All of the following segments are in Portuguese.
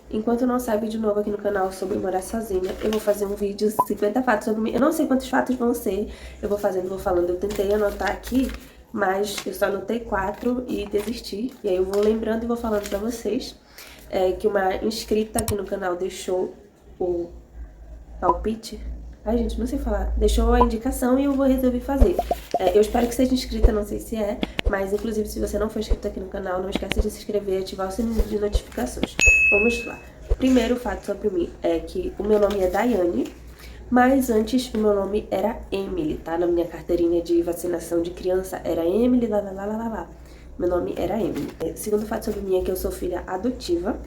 Enquanto não sai vídeo novo aqui no canal sobre morar sozinha, eu vou fazer um vídeo 50 fatos sobre mim. Eu não sei quantos fatos vão ser, eu vou fazendo, vou falando. Eu tentei anotar aqui, mas eu só anotei 4 e desisti. E aí eu vou lembrando e vou falando pra vocês que uma inscrita aqui no canal deixou o palpite. Ai, gente, não sei falar. Deixou a indicação e eu vou resolver fazer. Eu espero que seja inscrita, não sei se é, mas inclusive se você não for inscrito aqui no canal, não esqueça de se inscrever e ativar o sininho de notificações. Vamos lá. Primeiro fato sobre mim é que o meu nome é Daiane, mas antes o meu nome era Emily, tá? Na minha carteirinha de vacinação de criança era Emily, lá, lá, lá, lá, lá. Meu nome era Emily. Segundo fato sobre mim é que eu sou filha adotiva.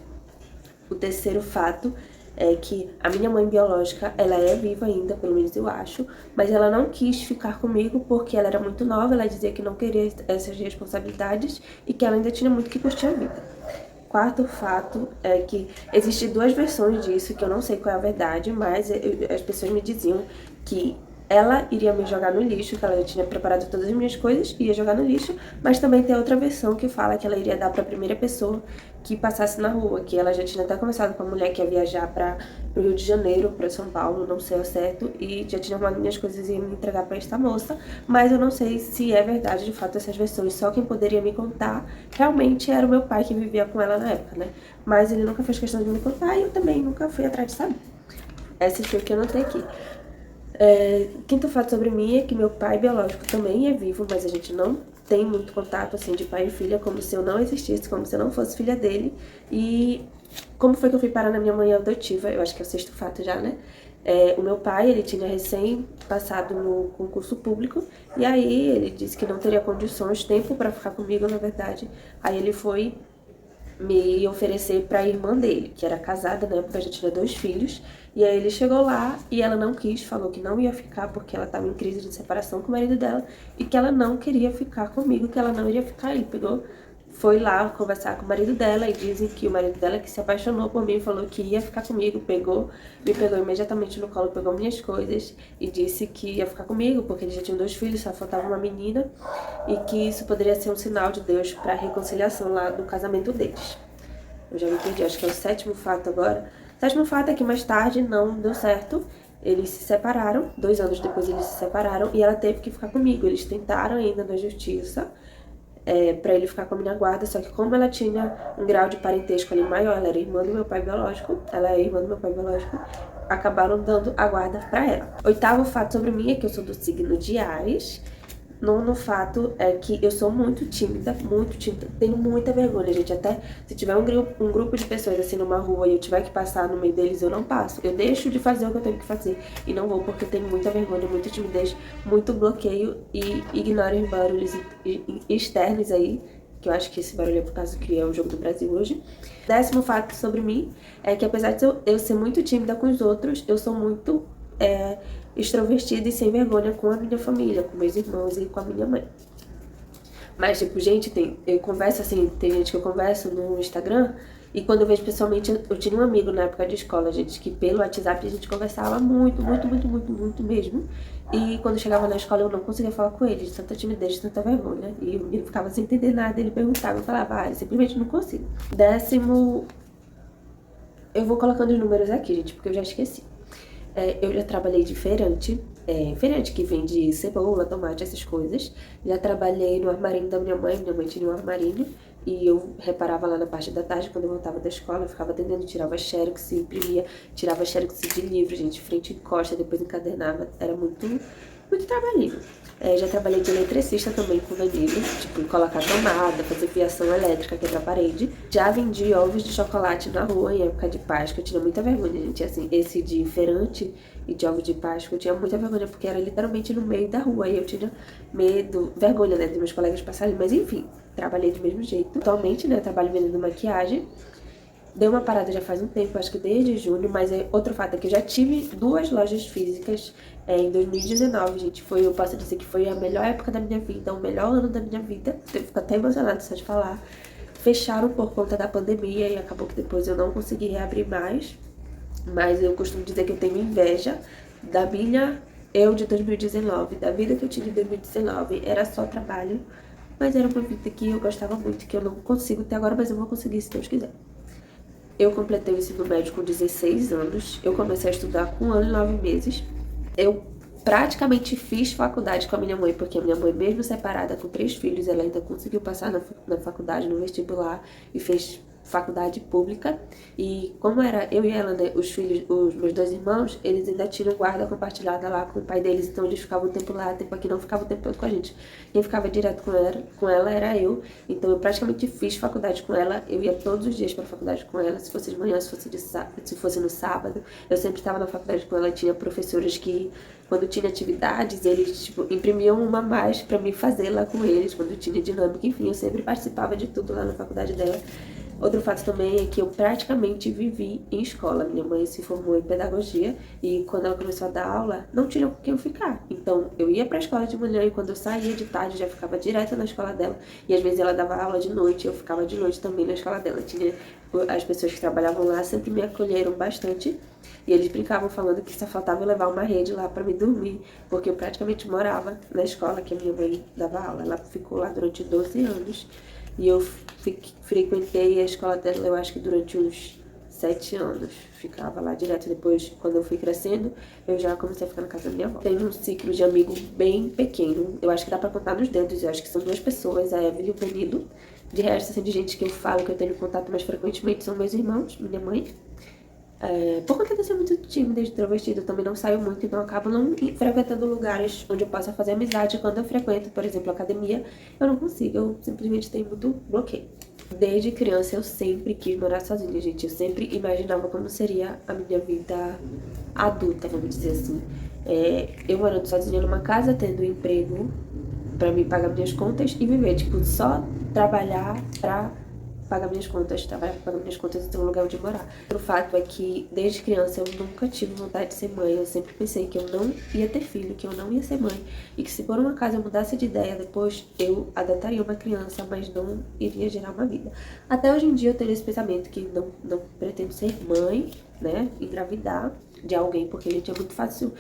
O terceiro fato é que a minha mãe biológica, ela é viva ainda, pelo menos eu acho, mas ela não quis ficar comigo porque ela era muito nova, ela dizia que não queria essas responsabilidades e que ela ainda tinha muito que curtir a vida. Quarto fato é que existem 2 versões disso, que eu não sei qual é a verdade, mas as pessoas me diziam que ela iria me jogar no lixo, que ela já tinha preparado todas as minhas coisas, ia jogar no lixo, mas também tem outra versão que fala que ela iria dar para a primeira pessoa que passasse na rua, que ela já tinha até conversado com a mulher que ia viajar para o Rio de Janeiro, para São Paulo, não sei ao certo, e já tinha arrumado minhas coisas e ia me entregar para esta moça, mas eu não sei se é verdade de fato essas versões, só quem poderia me contar realmente era o meu pai que vivia com ela na época, né? Mas ele nunca fez questão de me contar e eu também nunca fui atrás de saber. Essa foi o que eu anotei aqui. Quinto fato sobre mim é que meu pai biológico também é vivo, mas a gente não tem muito contato, assim, de pai e filha, como se eu não existisse, como se eu não fosse filha dele. E como foi que eu fui parar na minha mãe adotiva? Eu acho que é o sexto fato já, né? O meu pai, ele tinha recém passado no concurso público, e aí ele disse que não teria condições, tempo para ficar comigo, na verdade. Aí ele foi me oferecer para a irmã dele, que era casada, na época já tinha 2 filhos, e aí ele chegou lá e ela não quis, falou que não ia ficar porque ela estava em crise de separação com o marido dela e que ela não queria ficar comigo, que ela não iria ficar. Ele pegou, foi lá conversar com o marido dela e dizem que o marido dela que se apaixonou por mim, falou que ia ficar comigo, me pegou imediatamente no colo, pegou minhas coisas e disse que ia ficar comigo porque eles já tinham 2 filhos, só faltava uma menina e que isso poderia ser um sinal de Deus para a reconciliação lá do casamento deles. Eu já me perdi, acho que é o 7º fato agora. O 7º fato é que mais tarde não deu certo. Eles se separaram, 2 anos depois eles se separaram e ela teve que ficar comigo. Eles tentaram ainda na justiça pra ele ficar com a minha guarda, só que como ela tinha um grau de parentesco ali maior, ela era irmã do meu pai biológico, ela é irmã do meu pai biológico, acabaram dando a guarda pra ela. 8º fato sobre mim é que eu sou do signo de Áries. Nono fato é que eu sou muito tímida, tenho muita vergonha, gente. Até se tiver um grupo de pessoas assim numa rua e eu tiver que passar no meio deles, eu não passo. Eu deixo de fazer o que eu tenho que fazer e não vou porque eu tenho muita vergonha, muita timidez, muito bloqueio e ignoro os barulhos externos aí, que eu acho que esse barulho é por causa que é o jogo do Brasil hoje. 10º fato sobre mim é que apesar de eu ser muito tímida com os outros, eu sou muito extrovertida e sem vergonha com a minha família, com meus irmãos e com a minha mãe. Mas, tipo, gente, eu converso assim, tem gente que eu converso no Instagram e quando eu vejo pessoalmente, eu tinha um amigo na época de escola, gente, que pelo WhatsApp a gente conversava muito, muito, muito, muito, muito mesmo. E quando chegava na escola eu não conseguia falar com ele, de tanta timidez, de tanta vergonha. E o menino ficava sem entender nada, ele perguntava, eu falava, eu simplesmente não consigo. 10º, eu vou colocando os números aqui, gente, porque eu já esqueci. Eu já trabalhei de feirante, feirante que vende cebola, tomate, essas coisas. Já trabalhei no armarinho da minha mãe tinha um armarinho. E eu reparava lá na parte da tarde, quando eu voltava da escola, eu ficava atendendo, tirava xerox, imprimia, tirava xerox de livro, gente, frente e costa, depois encadernava. Era muito, muito trabalhinho. Já trabalhei de eletricista também com o Danilo, tipo, colocar tomada, fazer fiação elétrica, quebrar parede. Já vendi ovos de chocolate na rua em época de Páscoa, eu tinha muita vergonha, gente, assim, esse de feirante e de ovo de Páscoa, eu tinha muita vergonha, porque era literalmente no meio da rua, e eu tinha medo, vergonha, né, dos meus colegas passarem, mas enfim, trabalhei do mesmo jeito. Atualmente, né, eu trabalho vendendo maquiagem. Deu uma parada já faz um tempo, acho que desde junho, mas outro fato é que eu já tive 2 lojas físicas em 2019, gente. Eu posso dizer que foi a melhor época da minha vida, o melhor ano da minha vida. Eu fico até emocionada só de falar. Fecharam por conta da pandemia e acabou que depois eu não consegui reabrir mais. Mas eu costumo dizer que eu tenho inveja da minha eu de 2019, da vida que eu tive em 2019. Era só trabalho, mas era uma vida que eu gostava muito, que eu não consigo ter agora, mas eu vou conseguir se Deus quiser. Eu completei o ensino médio com 16 anos. Eu comecei a estudar com 1 ano e 9 meses. Eu praticamente fiz faculdade com a minha mãe, porque a minha mãe, mesmo separada com 3 filhos, ela ainda conseguiu passar na faculdade, no vestibular, e fez faculdade pública. E como era eu e ela, né, os filhos, os meus 2 irmãos, eles ainda tinham guarda compartilhada lá com o pai deles, então eles ficavam o tempo lá, tempo aqui, não ficavam o tempo todo com a gente. Quem ficava direto com ela era eu, então eu praticamente fiz faculdade com ela. Eu ia todos os dias para a faculdade com ela, se fosse de manhã, se fosse no sábado. Eu sempre estava na faculdade com ela. Tinha professores que, quando tinha atividades, eles tipo imprimiam uma a mais para mim fazer lá com eles, quando tinha dinâmica, enfim, eu sempre participava de tudo lá na faculdade dela. Outro fato também é que eu praticamente vivi em escola. Minha mãe se formou em pedagogia e quando ela começou a dar aula, não tinha com quem eu ficar. Então, eu ia para a escola de manhã e quando eu saía de tarde, já ficava direto na escola dela. E às vezes ela dava aula de noite, eu ficava de noite também na escola dela. As pessoas que trabalhavam lá sempre me acolheram bastante. E eles brincavam falando que só faltava eu levar uma rede lá para me dormir, porque eu praticamente morava na escola que a minha mãe dava aula. Ela ficou lá durante 12 anos. E eu frequentei a escola dela, eu acho que durante uns 7 anos. Ficava lá direto. Depois, quando eu fui crescendo, eu já comecei a ficar na casa da minha avó. Tenho um ciclo de amigo bem pequeno. Eu acho que dá pra contar nos dedos. Eu acho que são 2 pessoas, a Evelyn e o Danilo. De resto, assim, de gente que eu falo, que eu tenho contato mais frequentemente, são meus irmãos, minha mãe. Por conta de eu ser muito tímida e extrovertida, eu também não saio muito, então eu acabo não frequentando lugares onde eu possa fazer amizade. Quando eu frequento, por exemplo, academia, eu não consigo, eu simplesmente tenho muito bloqueio. Desde criança eu sempre quis morar sozinha, gente. Eu sempre imaginava como seria a minha vida adulta, vamos dizer assim. Eu morando sozinha numa casa, tendo um emprego pra me pagar minhas contas e viver, tipo, só trabalhar pra pagar minhas contas, trabalhar pra pagar minhas contas e ter um lugar onde morar. O fato é que, desde criança, eu nunca tive vontade de ser mãe. Eu sempre pensei que eu não ia ter filho, que eu não ia ser mãe. E que se por um acaso eu mudasse de ideia depois, eu adotaria uma criança, mas não iria gerar uma vida. Até hoje em dia eu tenho esse pensamento que não pretendo ser mãe, né, engravidar de alguém, porque, gente, é muito fácil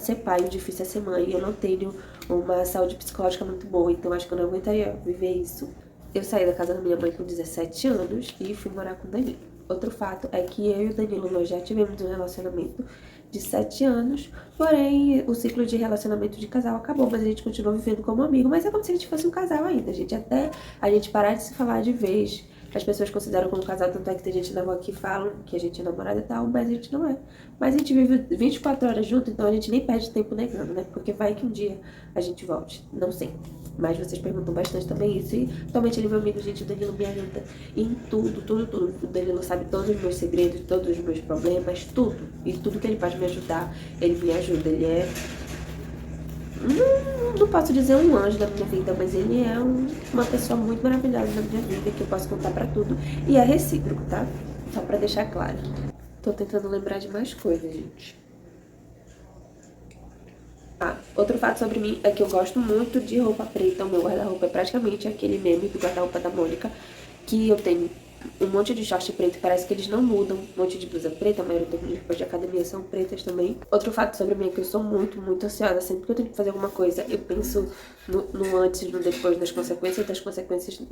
ser pai, o difícil é ser mãe. Eu não tenho uma saúde psicológica muito boa, então acho que eu não aguentaria viver isso. Eu saí da casa da minha mãe com 17 anos e fui morar com o Danilo. Outro fato é que eu e o Danilo, nós já tivemos um relacionamento de 7 anos, porém o ciclo de relacionamento de casal acabou, mas a gente continuou vivendo como amigo, mas é como se a gente fosse um casal ainda, gente. Até a gente parar de se falar de vez, as pessoas consideram como casal, tanto é que tem gente na rua que falam que a gente é namorada e tal, mas a gente não é. Mas a gente vive 24 horas junto, então a gente nem perde tempo negando, né? Porque vai que um dia a gente volte, não sei. Mas vocês perguntam bastante também isso. E atualmente ele é meu amigo, gente. O Danilo me ajuda em tudo, tudo, tudo. O Danilo sabe todos os meus segredos, todos os meus problemas, tudo. E tudo que ele pode me ajudar, ele me ajuda. Ele é... Não posso dizer um anjo da minha vida, mas ele é uma pessoa muito maravilhosa na minha vida, que eu posso contar pra tudo. E é recíproco, tá? Só pra deixar claro. Tô tentando lembrar de mais coisas, gente. Outro fato sobre mim é que eu gosto muito de roupa preta. O meu guarda-roupa é praticamente aquele meme do guarda-roupa da Mônica, que eu tenho um monte de short preto, parece que eles não mudam, um monte de blusa preta, a maioria das minhas roupas de academia são pretas também. Outro fato sobre mim é que eu sou muito, muito ansiosa. Sempre que eu tenho que fazer alguma coisa, eu penso no antes e no depois, das consequências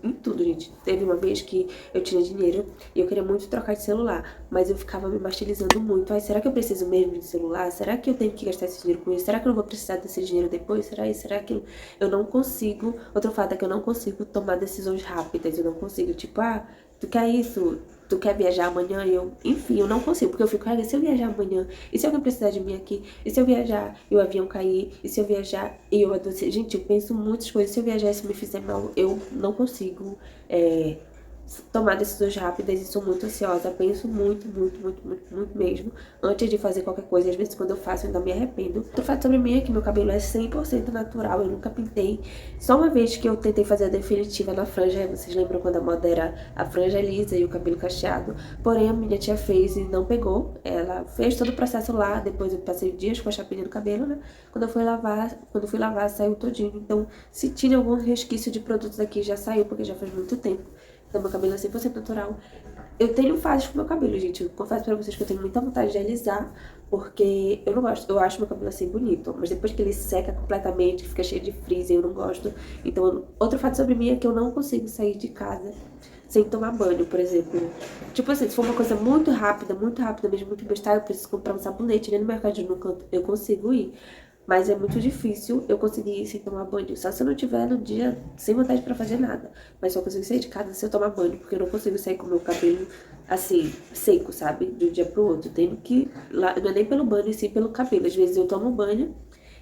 em tudo, gente. Teve uma vez que eu tinha dinheiro e eu queria muito trocar de celular, mas eu ficava me martirizando muito. Ai, será que eu preciso mesmo de celular? Será que eu tenho que gastar esse dinheiro com isso? Será que eu não vou precisar desse dinheiro depois? Será isso? Será aquilo? Eu não consigo. Outro fato é que eu não consigo tomar decisões rápidas. Eu não consigo, tipo, tu quer isso? Tu quer viajar amanhã? Enfim, eu não consigo, porque eu fico, se eu viajar amanhã? E se alguém precisar de mim aqui? E se eu viajar e o avião cair? E se eu viajar e eu adoecer? Gente, eu penso muitas coisas. Se eu viajar e isso me fizer mal, eu não consigo tomar decisões rápidas e sou muito ansiosa. Penso muito, muito, muito, muito, muito mesmo antes de fazer qualquer coisa. Às vezes, quando eu faço, eu ainda me arrependo. Outro fato sobre mim é que meu cabelo é 100% natural. Eu nunca pintei. Só uma vez que eu tentei fazer a definitiva na franja. Vocês lembram quando a moda era a franja lisa e o cabelo cacheado? Porém, a minha tia fez e não pegou. Ela fez todo o processo lá. Depois eu passei dias com a chapinha no cabelo, né? Quando eu fui lavar, saiu todinho. Então, se tinha algum resquício de produtos aqui, já saiu, porque já faz muito tempo. Então, meu cabelo é 100% natural. Eu tenho fases com meu cabelo, gente. Eu confesso pra vocês que eu tenho muita vontade de alisar, porque eu não gosto. Eu acho meu cabelo assim bonito, mas depois que ele seca completamente, fica cheio de frizz, eu não gosto. Então, outro fato sobre mim é que eu não consigo sair de casa sem tomar banho, por exemplo. Tipo assim, se for uma coisa muito rápida mesmo, muito besta, eu preciso comprar um sabonete, né? No mercado nunca eu consigo ir. Mas é muito difícil eu conseguir ir sem tomar banho. Só se eu não tiver no dia sem vontade pra fazer nada. Mas só consigo sair de casa se eu tomar banho, porque eu não consigo sair com o meu cabelo assim, seco, sabe? De um dia pro outro. Tendo que. Não é nem pelo banho, e sim pelo cabelo. Às vezes eu tomo banho.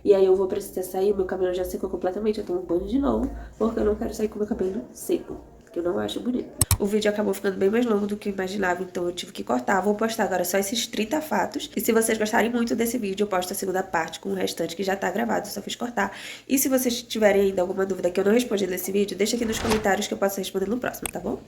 E aí eu vou precisar sair, meu cabelo já secou completamente, eu tomo banho de novo, porque eu não quero sair com meu cabelo seco, que eu não acho bonito. O vídeo acabou ficando bem mais longo do que eu imaginava, então eu tive que cortar. Vou postar agora só esses 30 fatos. E se vocês gostarem muito desse vídeo, eu posto a segunda parte com o restante que já tá gravado, só fiz cortar. E se vocês tiverem ainda alguma dúvida que eu não respondi nesse vídeo, deixa aqui nos comentários que eu posso responder no próximo, tá bom?